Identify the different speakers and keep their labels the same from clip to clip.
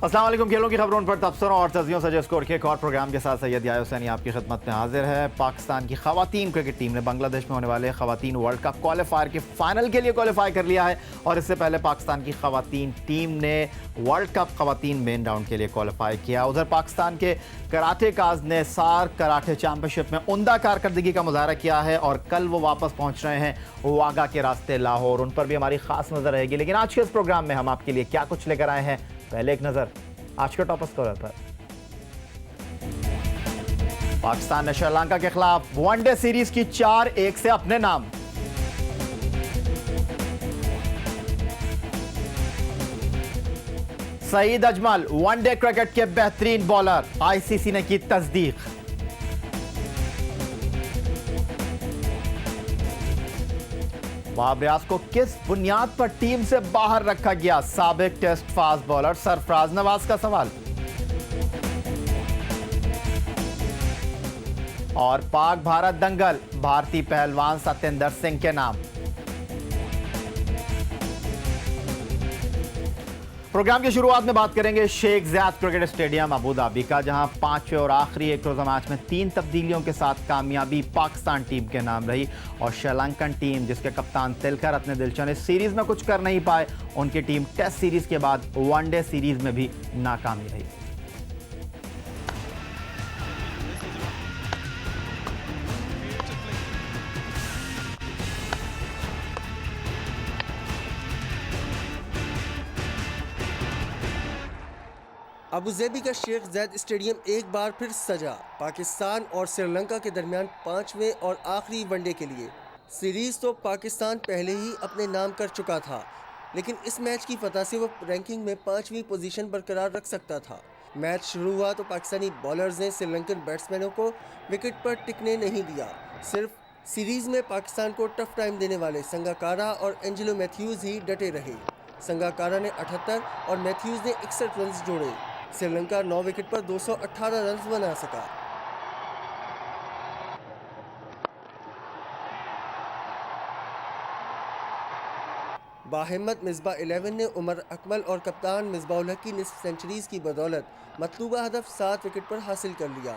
Speaker 1: अस्सलाम वालेकुम। खेलों की खबरों पर तबसरों और तजियों से स्कोर के एक और प्रोग्राम के साथ सैयद याया हुसैनी आपकी खिदमत में हाजिर है। पाकिस्तान की खवातीन क्रिकेट टीम ने बांग्लादेश में होने वाले खवातीन वर्ल्ड कप क्वालिफायर के फाइनल के लिए क्वालिफाई कर लिया है और इससे पहले पाकिस्तान की खवातीन टीम ने वर्ल्ड कप खवातीन मेन राउंड के लिए क्वालिफाई किया। उधर पाकिस्तान के कराटेकाज ने सार्क कराटे चैंपियनशिप में उम्दा कारकर्दगी का मुजाहरा किया है और कल वो वापस पहुंच रहे हैं वागा के रास्ते लाहौर। उन पर भी हमारी खास नजर रहेगी। लेकिन आज के इस प्रोग्राम में हम आपके लिए क्या कुछ लेकर आए हैं, पहले एक नजर आज के टॉप स्कोरर पर। पाकिस्तान ने श्रीलंका के खिलाफ वनडे सीरीज की 4-1 से अपने नाम। सईद अजमल वनडे क्रिकेट के बेहतरीन बॉलर, आईसीसी ने की तस्दीक। वहाब रियाज को किस बुनियाद पर टीम से बाहर रखा गया, साबिक test fast bowler Sarfaraz Nawaz का सवाल। और पाक भारत दंगल, भारतीय पहलवान सत्येंद्र सिंह के नाम। प्रोग्राम की शुरुआत में बात करेंगे Sheikh Zayed cricket stadium Abu Dhabi का, जहां पांचवें और आखिरी एक रोजा मैच में 3 तब्दीलियों के साथ कामयाबी पाकिस्तान टीम के नाम रही और श्रीलंकन टीम जिसके कप्तान तिलकर दिलचन इस सीरीज में कुछ कर नहीं पाए, उनकी टीम टेस्ट सीरीज के बाद वनडे सीरीज में भी नाकामी रही।
Speaker 2: अबूधाबी का शेख ज़ायद स्टेडियम एक बार फिर सजा। पाकिस्तान और श्रीलंका के दरमियान 5वें और आखिरी वनडे के लिए सीरीज़ तो पाकिस्तान पहले ही अपने नाम कर चुका था, लेकिन इस मैच की फतह से वो रैंकिंग में 5वीं पोजीशन बरकरार रख सकता था। मैच शुरू हुआ तो पाकिस्तानी बॉलर्स ने श्रीलंकन बैट्समैनों को विकेट पर टिकने नहीं दिया। सिर्फ सीरीज़ में पाकिस्तान को टफ टाइम देने वाले संगाकारा और एंजेलो मैथ्यूज़ ही डटे रहे। संगाकारा ने 78 और मैथ्यूज़ ने 61 रन जोड़े। श्रीलंका 9 विकेट पर 218 रन बना सका। बाहिम्मत मिसबा 11 ने उमर अकमल और कप्तान मिसबाउल हक की निस्फ सेंचुरीज की बदौलत मतलूबा हदफ 7 विकेट पर हासिल कर लिया।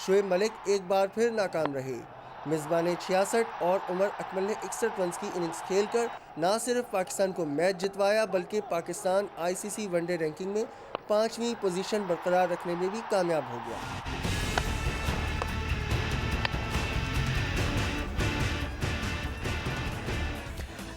Speaker 2: शुएब मलिक एक बार फिर नाकाम रहे। मिसबा ने 66 और उमर अकमल ने 61 रन की इनिंग्स खेलकर न सिर्फ पाकिस्तान को मैच जितवाया बल्कि पाकिस्तान आईसीसी वनडे रैंकिंग में 5वीं पोजीशन बरकरार रखने में भी कामयाब हो गया।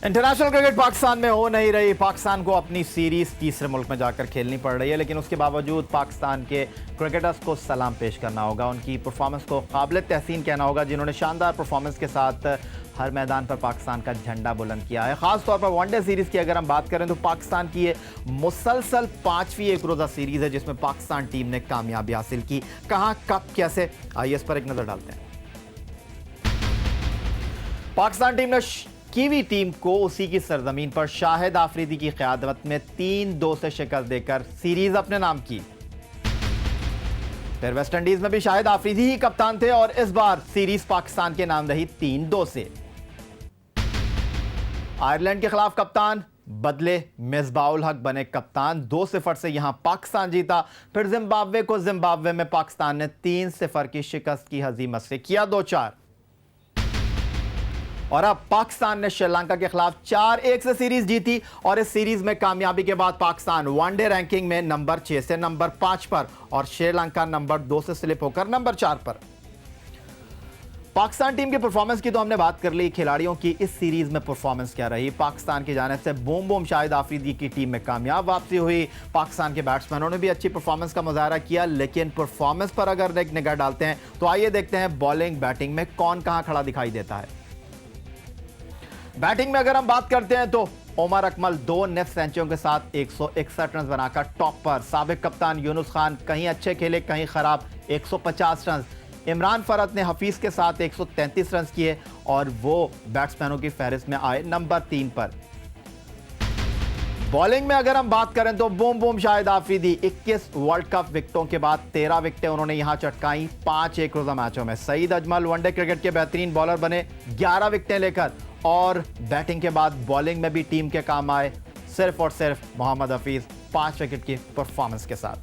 Speaker 1: इंटरनेशनल क्रिकेट पाकिस्तान में हो नहीं रही। पाकिस्तान को अपनी सीरीज तीसरे मुल्क में जाकर खेलनी पड़ रही है, लेकिन उसके बावजूद पाकिस्तान के क्रिकेटर्स को सलाम पेश करना होगा। उनकी परफॉर्मेंस को काबिल तहसीन कहना होगा, जिन्होंने शानदार परफॉर्मेंस के साथ हर मैदान पर पाकिस्तान का झंडा बुलंद किया है। खासतौर पर वनडे सीरीज की अगर हम बात करें तो पाकिस्तान की ये मुसलसल 5वीं एक रोजा सीरीज है जिसमें पाकिस्तान टीम ने कामयाबी हासिल की। कहां, कब, कैसे, आइए इस पर एक नजर डालते हैं। पाकिस्तान टीम ने कीवी टीम को उसी की सरजमीन पर शाहिद आफरीदी की क़यादत में 3-2 से शिकस्त देकर सीरीज अपने नाम की। फिर वेस्टइंडीज में भी शाहिद आफरीदी ही कप्तान थे और इस बार सीरीज पाकिस्तान के नाम रही 3-2 से। आयरलैंड के खिलाफ कप्तान बदले मिसबाउल हक बने कप्तान। 2-0 से यहां पाकिस्तान जीता। फिर जिम्बाब्वे को जिम्बाब्वे में पाकिस्तान ने 3-0 की शिकस्त की हजीमत से किया 2-4 और अब पाकिस्तान ने श्रीलंका के खिलाफ 4-1 से सीरीज जीती और इस सीरीज में कामयाबी के बाद पाकिस्तान वनडे रैंकिंग में नंबर 6 से नंबर 5 पर और श्रीलंका नंबर 2 से स्लिप होकर नंबर 4 पर। पाकिस्तान टीम की परफॉर्मेंस की तो हमने बात कर ली, खिलाड़ियों की इस सीरीज में परफॉर्मेंस क्या रही। पाकिस्तान की जानिब से बूम बूम शाहिद आफरीदी की टीम में कामयाब वापसी हुई। पाकिस्तान के बैट्समैनों ने भी अच्छी परफॉर्मेंस का मुजाहरा किया, लेकिन परफॉर्मेंस पर अगर एक निगाह डालते हैं तो आइए देखते हैं बॉलिंग बैटिंग में कौन कहां खड़ा दिखाई देता है। बैटिंग में अगर हम बात करते हैं तो उमर अकमल 2 नेट सेंचुरियों के साथ 161 रन बनाकर टॉप पर। साबिक कप्तान यूनुस खान कहीं अच्छे खेले कहीं खराब, 150 रन। इमरान फरहत ने हफीज के साथ 133 रन किए और वो बैट्समैनों की फहरिस्त में आए नंबर 3 पर। बॉलिंग में अगर हम बात करें तो boom boom Shahid Afridi 21 world cup विकेटों के बाद 13 विकेटें उन्होंने यहां चटकाई 5 एक रोजा मैचों में। सईद अजमल वनडे क्रिकेट के बेहतरीन बॉलर बने 11 विकेटें लेकर और बैटिंग के बाद बॉलिंग में भी टीम के काम आए सिर्फ और सिर्फ मोहम्मद हफीज 5 विकेट की परफॉर्मेंस के साथ।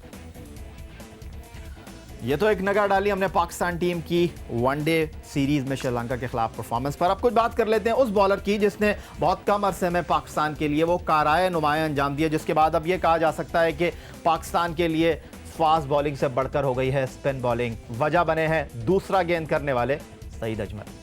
Speaker 1: ये तो एक नजर डाली हमने पाकिस्तान टीम की वनडे सीरीज में श्रीलंका के खिलाफ परफॉर्मेंस पर। अब कुछ बात कर लेते हैं उस बॉलर की जिसने बहुत कम अरसे में पाकिस्तान के लिए वो काराए नुमाया अंजाम दिया, जिसके बाद अब ये कहा जा सकता है कि पाकिस्तान के लिए फास्ट बॉलिंग से बढ़कर हो गई है स्पिन बॉलिंग। वजह बने हैं दूसरा गेंद करने वाले सईद अजमल।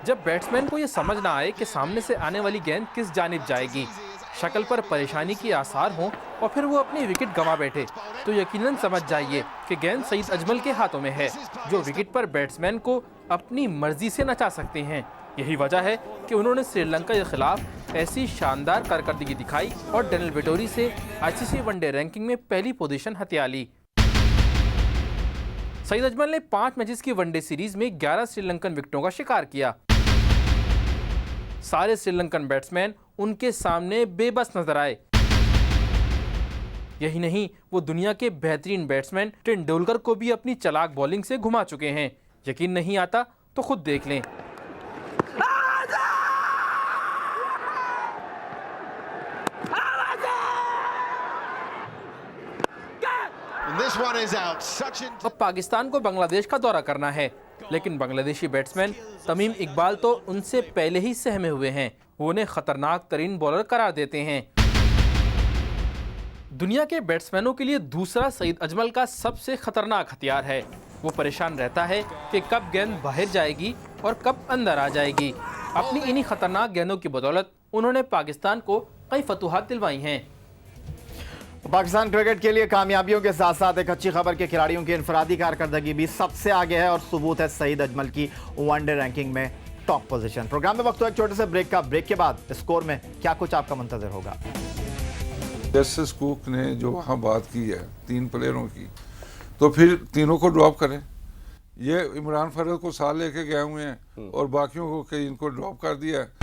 Speaker 3: जब बैट्समैन को यह समझ ना आए कि सामने से आने वाली गेंद किस जानिब जाएगी, शक्ल पर परेशानी के आसार हों और फिर वो अपनी विकेट गंवा बैठे, तो यकीनन समझ जाइए कि गेंद सईद अजमल के हाथों में है, जो विकेट पर बैट्समैन को अपनी मर्जी से नचा सकते हैं। यही वजह है कि उन्होंने श्रीलंका के खिलाफ ऐसी शानदार कारकर्दगी दिखाई और डेनियल वेटोरी से आईसीसी वनडे रैंकिंग में पहली पोजीशन हथिया ली। सईद अजमल ने 5 मैचेस की वनडे सीरीज में 11 श्रीलंकन विकेटों का शिकार किया। सारे श्रीलंकन बैट्समैन उनके सामने बेबस नजर आए। यही नहीं, वो दुनिया के बेहतरीन बैट्समैन तेंदुलकर को भी अपनी चालाक बॉलिंग से घुमा चुके हैं। यकीन नहीं आता तो खुद देख लें। अब पाकिस्तान को बांग्लादेश का दौरा करना है, लेकिन बांग्लादेशी बैट्समैन तमीम इकबाल तो उनसे पहले ही सहमे हुए हैं। वो उन्हें खतरनाक तरीन बॉलर करार देते हैं। दुनिया के बैट्समैनों के लिए दूसरा सईद अजमल का सबसे खतरनाक हथियार है। वो परेशान रहता है कि कब गेंद बाहर जाएगी और कब अंदर आ जाएगी। अपनी इन्हीं खतरनाक गेंदों की बदौलत उन्होंने पाकिस्तान को कई फतूहात दिलवाई हैं।
Speaker 1: पाकिस्तान क्रिकेट के लिए कामयाबियों के साथ साथ एक अच्छी खबर के खिलाड़ियों की इनफरादी कारकर्दगी भी सबसे आगे है और सबूत है सईद अजमल की वनडे रैंकिंग में टॉप पोजीशन। प्रोग्राम में वक्त हो एक छोटे से ब्रेक का। ब्रेक के बाद स्कोर में क्या कुछ आपका मुंतजर होगा।
Speaker 4: जस्टिस कुक ने जो वहाँ बात की है 3 प्लेयरों की, तो फिर तीनों को ड्रॉप करें। ये इमरान फरद को साथ लेके गए हुए हैं और बाकियों को कई इनको ड्रॉप कर दिया है।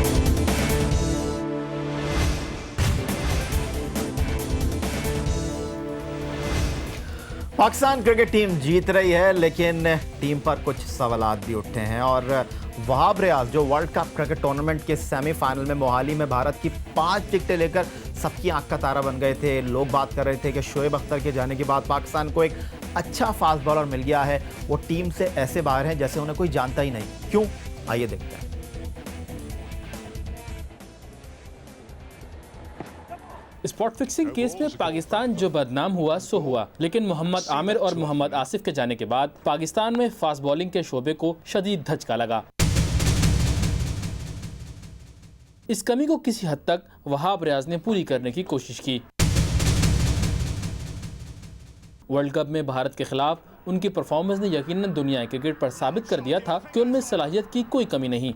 Speaker 1: पाकिस्तान क्रिकेट टीम जीत रही है, लेकिन टीम पर कुछ सवालात भी उठे हैं और वहाब रियाज जो वर्ल्ड कप क्रिकेट टूर्नामेंट के सेमीफाइनल में मोहाली में भारत की 5 विकेटें लेकर सबकी आंख का तारा बन गए थे। लोग बात कर रहे थे कि शोएब अख्तर के जाने के बाद पाकिस्तान को एक अच्छा फास्ट बॉलर मिल गया है। वो टीम से ऐसे बाहर हैं जैसे उन्हें कोई जानता ही नहीं। क्यों, आइए देखते हैं।
Speaker 3: स्पॉट फिक्सिंग केस में पाकिस्तान जो बदनाम हुआ सो हुआ, लेकिन मोहम्मद आमिर और मोहम्मद आसिफ के जाने के बाद पाकिस्तान में फास्ट बॉलिंग के शोबे को शदीद धचका लगा। इस कमी को किसी हद तक वहाब रियाज ने पूरी करने की कोशिश की। वर्ल्ड कप में भारत के खिलाफ उनकी परफॉर्मेंस ने यकीनन दुनिया क्रिकेट पर साबित कर दिया था कि उनमें सलाहियत की कोई कमी नहीं।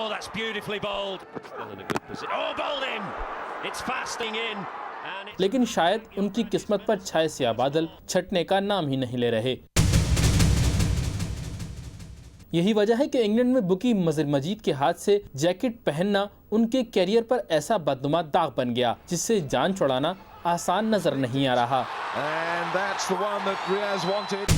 Speaker 5: That's beautifully bowled. Still in a good position. Oh, bowled in. It's fasting in.
Speaker 3: लेकिन शायद उनकी किस्मत पर छाए स्याह बादल छटने का नाम ही नहीं ले रहे। यही वजह है कि इंग्लैंड में बुकी मजिर मजीद के हाथ से जैकेट पहनना उनके कैरियर पर ऐसा बदनुमा दाग बन गया जिससे जान छुड़ाना आसान नजर नहीं आ रहा।
Speaker 5: And that's the one that Riaz wanted.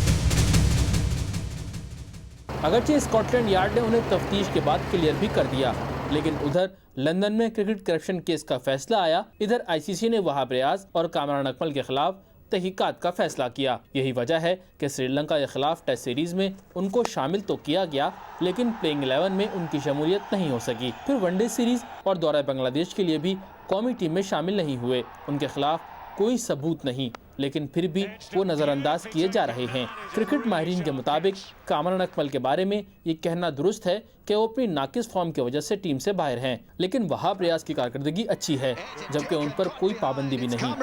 Speaker 3: अगरचे स्कॉटलैंड यार्ड ने उन्हें तफ्तीश के बाद क्लियर भी कर दिया, लेकिन उधर लंदन में क्रिकेट करप्शन केस का फैसला आया। इधर आईसीसी ने वहाब रियाज और कामरान अकमल के खिलाफ तहकीकात का फैसला किया। यही वजह है कि श्रीलंका के खिलाफ टेस्ट सीरीज में उनको शामिल तो किया गया, लेकिन प्लेइंग 11 में उनकी शमूलियत नहीं हो सकी। फिर वनडे सीरीज और दौरा बांग्लादेश के लिए भी कौमी टीम में शामिल नहीं हुए। उनके खिलाफ कोई सबूत नहीं, लेकिन फिर भी वो नज़रअंदाज किए जा रहे हैं। क्रिकेट माहिरीन के मुताबिक कामरान अकमल के बारे में ये कहना दुरुस्त है कि वो अपनी नाकिस फॉर्म की वजह से टीम से बाहर हैं, लेकिन वहाब रियाज की कारकर्दगी अच्छी है, जबकि उन पर कोई पाबंदी भी नहीं।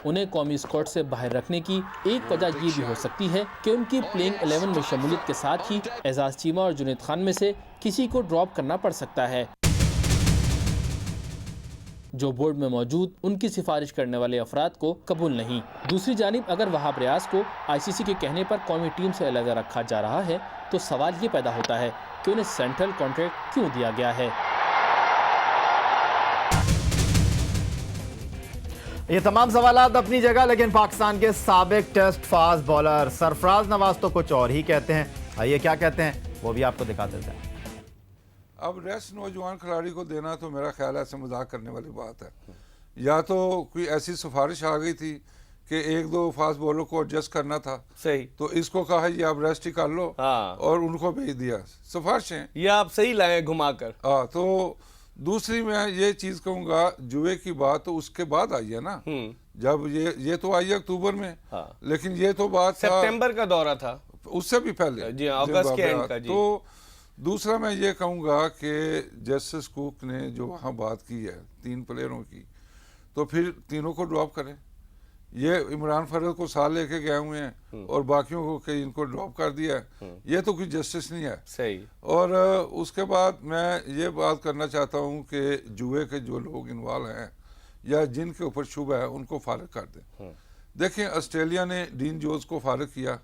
Speaker 3: उन्हें कौमी स्क्वाड से बाहर रखने की एक वजह ये भी हो सकती है कि उनकी प्लेइंग 11 में शमूलियत के साथ ही एजाज चीमा और जुनैद खान में से किसी को ड्रॉप करना पड़ सकता है। जो बोर्ड में मौजूद उनकी सिफारिश करने वाले अफराद को कबूल नहीं। दूसरी जानिब अगर वहाब रियाज को आईसीसी के कहने पर कौमी टीम से अलग रखा जा रहा है तो सवाल ये पैदा होता है कि उन्हें सेंट्रल कॉन्ट्रैक्ट क्यों दिया गया है।
Speaker 1: ये तमाम सवालात अपनी जगह, लेकिन पाकिस्तान के साबिक test fast bowler Sarfaraz Nawaz तो कुछ और ही कहते हैं। आइए क्या कहते हैं वो भी आपको दिखा देते हैं।
Speaker 4: अब रेस्ट नौजवान खिलाड़ी को देना तो मेरा ख्याल है ऐसे मजाक करने वाली बात है। या तो कोई ऐसी सिफारिश आ गई थी कि एक दो फास्ट बॉलर को एडजस्ट करना था,
Speaker 6: सही,
Speaker 4: तो इसको कहा ये आप रेस्ट ही कर लो,
Speaker 6: हाँ,
Speaker 4: और उनको भेज दिया। सिफारिशें
Speaker 6: ये आप सही लाए घुमाकर।
Speaker 4: हाँ, तो दूसरी मैं ये चीज कहूंगा, जुए की बात तो उसके बाद आई है ना, जब ये तो आई है अक्टूबर में,
Speaker 6: हाँ,
Speaker 4: लेकिन ये तो बात
Speaker 6: सितंबर का दौरा था,
Speaker 4: उससे भी पहले
Speaker 6: जी अगस्त के एंड का। जी
Speaker 4: तो दूसरा मैं ये कहूंगा कि जस्टिस कुक ने जो वहाँ बात की है 3 प्लेयरों की, तो फिर तीनों को ड्रॉप करें। ये इमरान फरद को साथ लेके गए हुए हैं और बाकियों को कई इनको ड्रॉप कर दिया है, ये तो कोई जस्टिस नहीं है।
Speaker 6: सही।
Speaker 4: और उसके बाद मैं ये बात करना चाहता हूँ कि जुए के जो लोग इन्वॉल्व हैं या जिनके ऊपर शुबह है उनको फारिग कर दें। देखें, ऑस्ट्रेलिया ने डीन जोन्स को फारिग किया,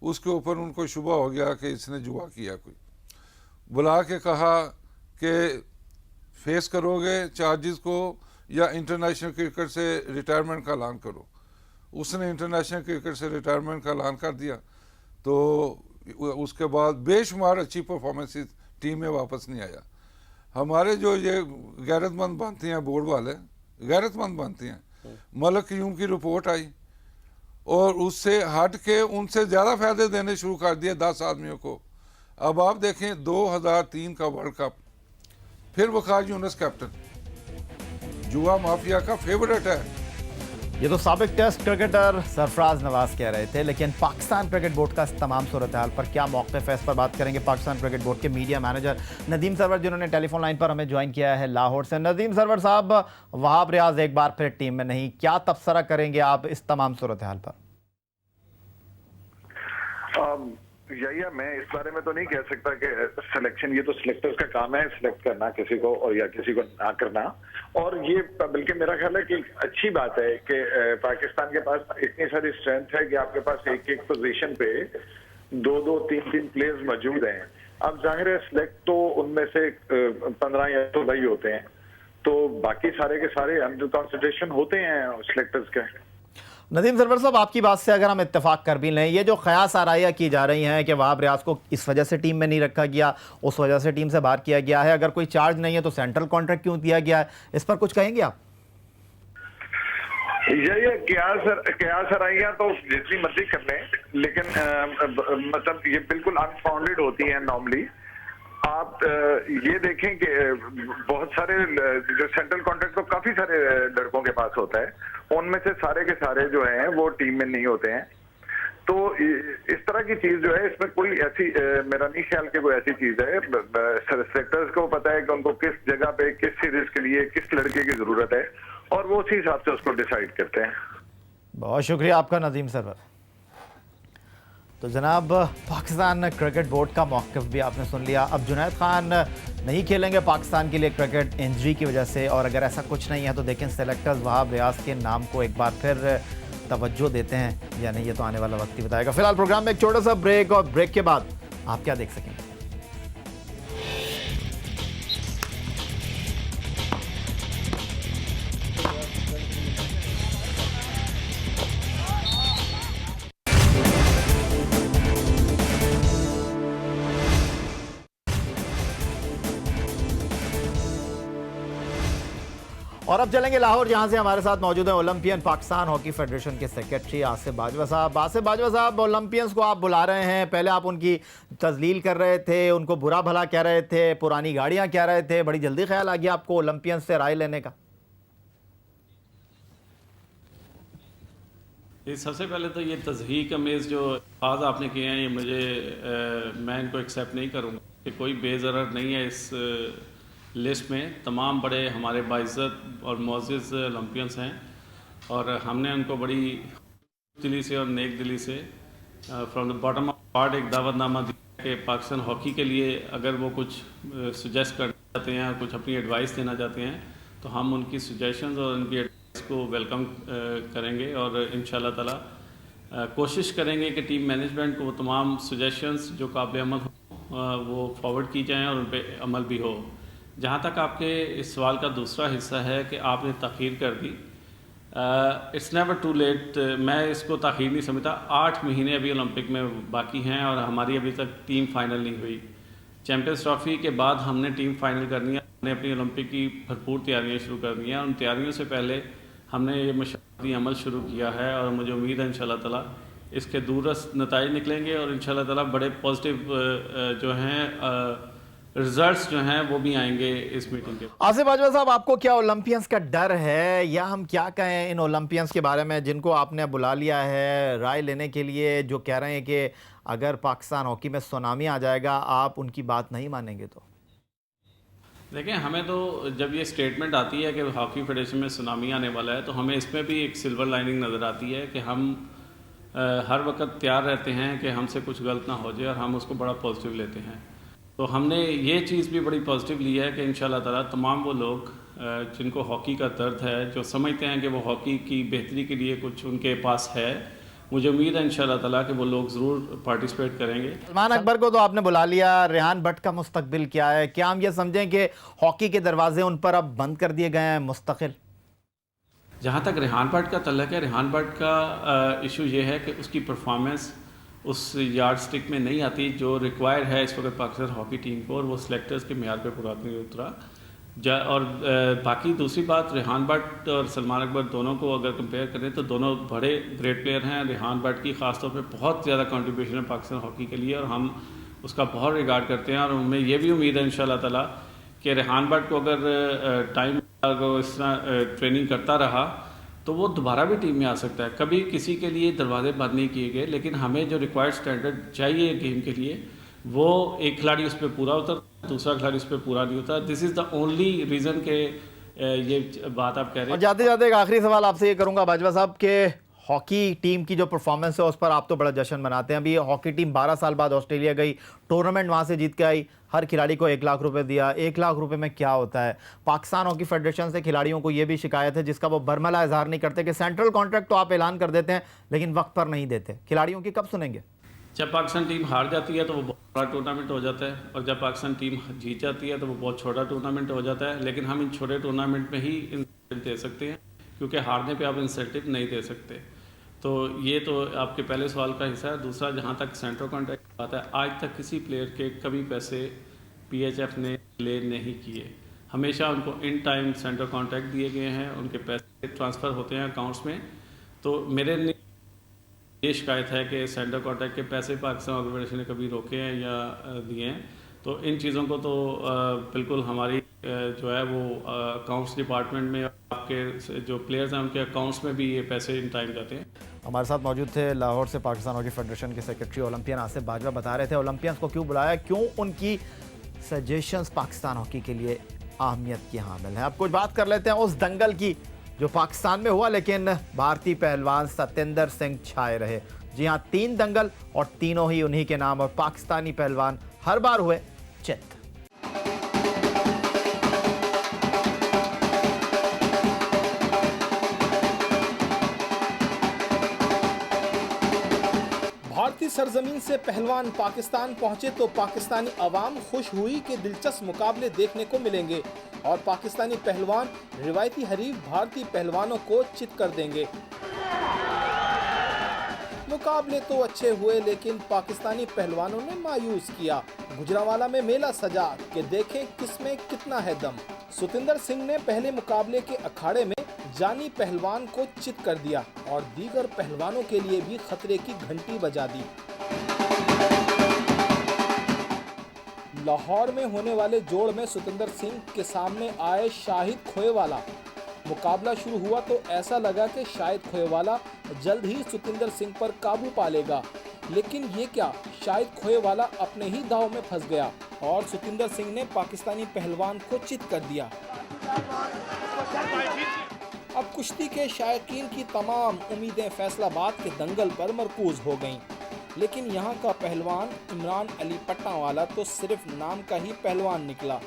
Speaker 4: उसके ऊपर उनको शुबह हो गया कि इसने जुआ किया, कोई बुला के कहा कि फेस करोगे चार्जेस को या इंटरनेशनल क्रिकेट से रिटायरमेंट का ऐलान करो। उसने इंटरनेशनल क्रिकेट से रिटायरमेंट का ऐलान कर दिया, तो उसके बाद बेशुमार अच्छी परफॉर्मेंसेस टीम में वापस नहीं आया। हमारे जो ये गैरतमंद बनती हैं बोर्ड वाले, गैरतमंद बनती हैं, मलक यूम की रिपोर्ट आई और उससे हट के उनसे ज़्यादा फायदे देने शुरू कर दिए 10 आदमियों को। अब आप देखें 2003 का वर्ल्ड कप, फिर वकार यूनुस कैप्टन, जुआ माफिया का फेवरेट है।
Speaker 1: ये तो साबिक टेस्ट क्रिकेटर सरफराज नवाज कह रहे थे, लेकिन पाकिस्तान क्रिकेट बोर्ड का इस तमाम सूरत हाल पर क्या मौक़िफ़ है, इस पर बात करेंगे पाकिस्तान क्रिकेट बोर्ड के मीडिया मैनेजर नदीम सरवर, जिन्होंने टेलीफोन लाइन पर हमें ज्वाइन किया है लाहौर से। नदीम सरवर साहब, वहाब रियाज एक बार फिर टीम में नहीं, क्या तबसरा करेंगे आप इस तमाम सूरत हाल पर?
Speaker 7: या मैं इस बारे में तो नहीं कह सकता कि सिलेक्शन, ये तो सिलेक्टर्स का काम है सिलेक्ट करना किसी को और या किसी को ना करना। और ये बल्कि मेरा ख्याल है कि अच्छी बात है कि पाकिस्तान के पास इतनी सारी स्ट्रेंथ है कि आपके पास एक एक पोजीशन पे 2-2, 3-3 प्लेयर्स मौजूद हैं। अब जाहिर है सिलेक्ट तो उनमें से 15 या 16 ही होते हैं, तो बाकी सारे के सारे अंडर कंसिडरेशन होते हैं सिलेक्टर्स के।
Speaker 1: नदीम सरवर साहब, आपकी बात से अगर हम इत्तेफाक कर भी लें, ये जो क़यास आराइयाँ की जा रही हैं कि वहाब रियाज को इस वजह से टीम में नहीं रखा गया, उस वजह से टीम से बाहर किया गया है, अगर कोई चार्ज नहीं है तो सेंट्रल कॉन्ट्रैक्ट क्यों दिया गया है, इस पर कुछ कहेंगे आप?
Speaker 7: ये कयास आराइयाँ तो जितनी मर्जी कर लें, लेकिन मतलब ये बिल्कुल अनफाउंडेड होती है नॉर्मली। आप ये देखें कि बहुत सारे जो सेंट्रल कॉन्ट्रैक्ट तो काफी सारे लड़कों के पास होता है, उनमें से सारे के सारे जो हैं वो टीम में नहीं होते हैं। तो इस तरह की चीज जो है, इसमें कोई ऐसी मेरा नहीं ख्याल कि कोई ऐसी चीज है। सेलेक्टर्स को पता है कि उनको किस जगह पे किस सीरीज के लिए किस लड़के की जरूरत है और वो उसी हिसाब से उसको डिसाइड करते हैं।
Speaker 1: बहुत शुक्रिया आपका नदीम सरवर। तो जनाब, पाकिस्तान क्रिकेट बोर्ड का मौक़िफ़ भी आपने सुन लिया। अब जुनैद खान नहीं खेलेंगे पाकिस्तान के लिए क्रिकेट इंजरी की वजह से, और अगर ऐसा कुछ नहीं है तो देखें सेलेक्टर्स वहाब रियाज के नाम को एक बार फिर तवज्जो देते हैं या नहीं, ये तो आने वाला वक्त ही बताएगा। फिलहाल प्रोग्राम में एक छोटा सा ब्रेक, और ब्रेक के बाद आप क्या देख सकेंगे। और अब चलेंगे लाहौर, जहां से हमारे साथ मौजूद है ओलंपियन पाकिस्तान हॉकी फेडरेशन के सेक्रेटरी आसिफ बाजवा साहब। आसिफ बाजवा साहब, ओलंपियंस को आप बुला रहे हैं, पहले आप उनकी तजलील कर रहे थे, उनको बुरा भला कह रहे थे, पुरानी गाड़ियां कह रहे थे, बड़ी जल्दी ख्याल आ गया आपको ओलंपियंस से राय लेने का?
Speaker 8: ये सबसे पहले तो ये तज़हीक अमेज़ जो आज आपने किए हैं, ये मैं इनको एक्सेप्ट नहीं करूँगा कि कोई बेज़रर नहीं है इस लिस्ट में। तमाम बड़े हमारे बाइज़्ज़त और मुअज़्ज़ज़ ओलंपियंस हैं और हमने उनको बड़ी दिली से और नेक दिली से from the bottom of heart एक दावतनामा दिया कि पाकिस्तान हॉकी के लिए अगर वो कुछ सुजेस्ट करना चाहते हैं और कुछ अपनी एडवाइस देना चाहते हैं तो हम उनकी सजेशंस और उनकी एडवाइस को वेलकम करेंगे और इंशाल्लाह ताला कोशिश करेंगे कि टीम मैनेजमेंट को वो तमाम सजेशंस जो काबिल अमल हो वो फॉरवर्ड की जाएँ और उन पर अमल भी हो। जहाँ तक आपके इस सवाल का दूसरा हिस्सा है कि आपने तख़ीर कर दी, इट्स नेवर टू लेट। मैं इसको ताख़ीर नहीं समझता। 8 महीने अभी ओलंपिक में बाकी हैं और हमारी अभी तक टीम फाइनल नहीं हुई। चैम्पियंस ट्रॉफी के बाद हमने टीम फाइनल करनी है, हमने अपनी ओलंपिक की भरपूर तैयारियां शुरू करनी है। उन तैयारियों से पहले हमने ये मशावरती अमल शुरू किया है और मुझे उम्मीद है इंशाल्लाह ताला इसके दूरस्थ नताइज निकलेंगे और इंशाल्लाह ताला बड़े पॉजिटिव जो हैं रिजल्ट्स जो हैं वो भी आएंगे इस मीटिंग के।
Speaker 1: आसिफ बाजवा साहब, आपको क्या ओलंपियंस का डर है, या हम क्या कहें इन ओलंपियंस के बारे में जिनको आपने बुला लिया है राय लेने के लिए, जो कह रहे हैं कि अगर पाकिस्तान हॉकी में सुनामी आ जाएगा आप उनकी बात नहीं मानेंगे? तो
Speaker 8: देखें, हमें तो जब ये स्टेटमेंट आती है कि हॉकी फेडरेशन में सुनामी आने वाला है तो हमें इसमें भी एक सिल्वर लाइनिंग नज़र आती है कि हम हर वक्त तैयार रहते हैं कि हमसे कुछ गलत ना हो जाए और हम उसको बड़ा पॉजिटिव लेते हैं। तो हमने ये चीज़ भी बड़ी पॉजिटिव ली है कि इंशाल्लाह ताला तमाम वो लोग जिनको हॉकी का दर्द है, जो समझते हैं कि वो हॉकी की बेहतरी के लिए कुछ उनके पास है, मुझे उम्मीद है इंशाल्लाह ताला कि वो लोग ज़रूर पार्टिसिपेट करेंगे।
Speaker 1: सलमान अकबर को तो आपने बुला लिया, रेहान भट्ट का मुस्तकबिल क्या है? क्या हम ये समझें कि हॉकी के दरवाजे उन पर अब बंद कर दिए गए हैं मुस्तकिल?
Speaker 8: जहाँ तक रेहान भट्ट का तल्लक है, रेहान भट्ट का इशू ये है कि उसकी परफॉर्मेंस उस यार्ड स्टिक में नहीं आती जो रिक्वायर है इस वक्त पाकिस्तान हॉकी टीम को, और वो सिलेक्टर्स के मेयार पे पूरा नहीं उतरा। और बाकी दूसरी बात, रेहान भट्ट और सलमान अकबर दोनों को अगर कंपेयर करें तो दोनों बड़े ग्रेट प्लेयर हैं। रेहान भट्ट की ख़ासतौर पे बहुत ज़्यादा कंट्रीब्यूशन है पाकिस्तान हॉकी के लिए और हम उसका बहुत रिगार्ड करते हैं। और उनमें ये भी उम्मीद है इंशाल्लाह ताला कि रेहान भट्ट को अगर टाइम अगर इस तरह ट्रेनिंग करता रहा तो वो दोबारा भी टीम में आ सकता है। कभी किसी के लिए दरवाजे बंद नहीं किए गए, लेकिन हमें जो रिक्वायर्ड स्टैंडर्ड चाहिए गेम के लिए वो एक खिलाड़ी उस पर पूरा उतर, दूसरा खिलाड़ी उस पर पूरा नहीं होता। This is the only reason के ये बात आप कह रहे हैं।
Speaker 1: और जाते जाते एक आखिरी सवाल आपसे ये करूंगा बाजवा साहब के हॉकी टीम की जो परफॉर्मेंस है उस पर आप तो बड़ा जश्न मनाते हैं। अभी हॉकी टीम 12 साल बाद ऑस्ट्रेलिया गई, टूर्नामेंट वहाँ से जीत के आई, हर खिलाड़ी को 1 लाख रुपए दिया। 1 लाख रुपए में क्या होता है? पाकिस्तान हॉकी फेडरेशन से खिलाड़ियों को ये भी शिकायत है, जिसका वो बरमला इजहार नहीं करते, कि सेंट्रल कॉन्ट्रैक्ट तो आप ऐलान कर देते हैं लेकिन वक्त पर नहीं देते। खिलाड़ियों की कब सुनेंगे?
Speaker 8: जब पाकिस्तान टीम हार जाती है तो वो बहुत बड़ा टूर्नामेंट हो जाता है, और जब पाकिस्तान टीम जीत जाती है तो वो बहुत छोटा टूर्नामेंट हो जाता है। लेकिन हम इन छोटे टूर्नामेंट में ही इंसेंटिव दे सकते हैं, क्योंकि हारने पे आप इंसेंटिव नहीं दे सकते। तो ये तो आपके पहले सवाल का हिस्सा है। दूसरा, जहाँ तक सेंट्रल कॉन्ट्रैक्ट आता है, आज तक किसी प्लेयर के कभी पैसे PHF ने ले नहीं किए। हमेशा उनको इन टाइम सेंट्रल कॉन्ट्रैक्ट दिए गए हैं, उनके पैसे ट्रांसफ़र होते हैं अकाउंट्स में। तो मेरे ये शिकायत है कि सेंट्रल कॉन्ट्रैक्ट के पैसे पाकिस्तान हॉकी फेडरेशन ने कभी रोके हैं या दिए हैं। तो इन चीज़ों को तो बिल्कुल हमारी जो है वो अकाउंट्स डिपार्टमेंट में, आपके जो प्लेयर्स हैं उनके अकाउंट्स में भी ये पैसे इन टाइम जाते हैं।
Speaker 1: हमारे साथ मौजूद थे लाहौर से पाकिस्तान हॉकी फेडरेशन के सेक्रेटरी ओलंपियन आसिफ बाजवा, बता रहे थे ओलंपियंस को क्यों बुलाया, क्यों उनकी सजेशंस पाकिस्तान हॉकी के लिए अहमियत की हामिल है। अब कुछ बात कर लेते हैं उस दंगल की जो पाकिस्तान में हुआ लेकिन भारतीय पहलवान सत्येंद्र सिंह छाए रहे। जी हाँ, 3 दंगल और तीनों ही उन्हीं के नाम, और पाकिस्तानी पहलवान हर बार हुए चित।
Speaker 9: भारतीय सरजमीन से पहलवान पाकिस्तान पहुंचे तो पाकिस्तानी अवाम खुश हुई कि दिलचस्प मुकाबले देखने को मिलेंगे और पाकिस्तानी पहलवान रिवायती हरीफ भारतीय पहलवानों को चित कर देंगे। मुकाबले तो अच्छे हुए लेकिन पाकिस्तानी पहलवानों ने मायूस किया। गुजरांवाला में मेला सजा कि देखें किसमें कितना है दम। सत्येंद्र सिंह ने पहले मुकाबले के अखाड़े में जानी पहलवान को चित कर दिया और दीगर पहलवानों के लिए भी खतरे की घंटी बजा दी। लाहौर में होने वाले जोड़ में सत्येंद्र सिंह के सामने आए शाहिद खोएवाला। मुकाबला शुरू हुआ तो ऐसा लगा कि शाहिद खोएवाला जल्द ही सत्येंद्र सिंह पर काबू पा लेगा, लेकिन ये क्या, शाहिद खोएवाला अपने ही दाव में फंस गया और सत्येंद्र सिंह ने पाकिस्तानी पहलवान को चित कर दिया। अब कुश्ती के शायकीन की तमाम उम्मीदें फैसलाबाद के दंगल पर मरकूज हो गईं, लेकिन यहाँ का पहलवान इमरान अली पट्टावाला तो सिर्फ नाम का ही पहलवान निकला।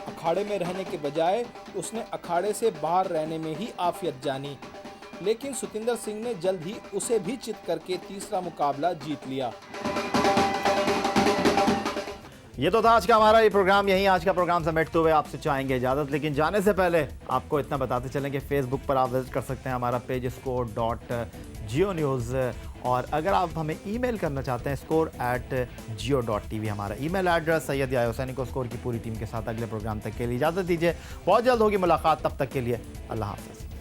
Speaker 9: अखाड़े में रहने के बजाय उसने अखाड़े से बाहर रहने में ही आफियत जानी, लेकिन सत्येंद्र सिंह ने जल्द ही उसे भी चित करके तीसरा मुकाबला जीत लिया।
Speaker 1: ये तो था आज का हमारा ये प्रोग्राम। यहीं आज का प्रोग्राम समेटते हुए आपसे चाहेंगे इजाज़त, लेकिन जाने से पहले आपको इतना बताते चलें कि फेसबुक पर आप विजिट कर सकते हैं हमारा पेज score.geo-news, और अगर आप हमें ईमेल करना चाहते हैं score@geo.tv हमारा ईमेल एड्रेस। सैयद याह्या हुसैनी को स्कोर की पूरी टीम के साथ अगले प्रोग्राम तक के लिए इजाज़त दीजिए। बहुत जल्द होगी मुलाकात, तब तक के लिए अल्लाह हाफ़िज़।